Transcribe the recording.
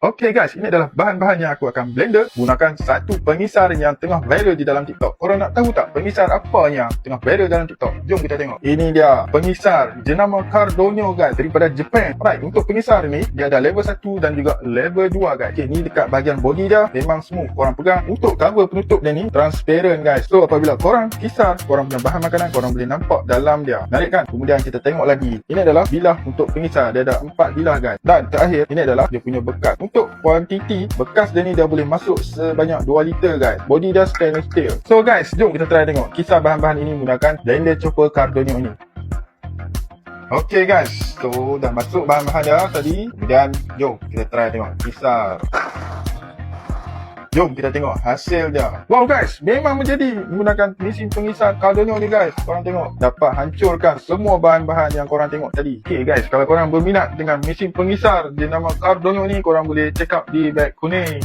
Okey guys, ini adalah bahan-bahan yang aku akan blender gunakan satu pengisar yang tengah viral di dalam TikTok. Korang nak tahu tak pengisar apa yang tengah viral dalam TikTok? Jom kita tengok. Ini dia pengisar jenama Cardonio guys, daripada Jepun. Alright, untuk pengisar ni dia ada level 1 dan juga level 2 guys. Okey, ni dekat bahagian body dia memang smooth. Korang pegang, untuk cover penutup dia ni transparent guys. So apabila korang kisar korang punya bahan makanan, korang boleh nampak dalam dia. Menarik kan? Kemudian kita tengok lagi. Ini adalah bilah untuk pengisar. Dia ada 4 bilah guys. Dan terakhir, ini adalah dia punya bekas. Untuk kuantiti bekas dia ni dah boleh masuk sebanyak 2 liter guys. Body dia stainless steel. So guys, jom kita try tengok kisar bahan-bahan ini menggunakan blender chopper Cardonio ini. Okay guys, so dah masuk bahan-bahan dia tadi. Kemudian jom kita try tengok kisar. Jom kita tengok hasil dia. Wow guys, memang menjadi menggunakan mesin pengisar Cardonio ni guys. Korang tengok, dapat hancurkan semua bahan-bahan yang korang tengok tadi. Okay guys, kalau korang berminat dengan mesin pengisar jenama Cardonio ni, korang boleh check out di beg kuning.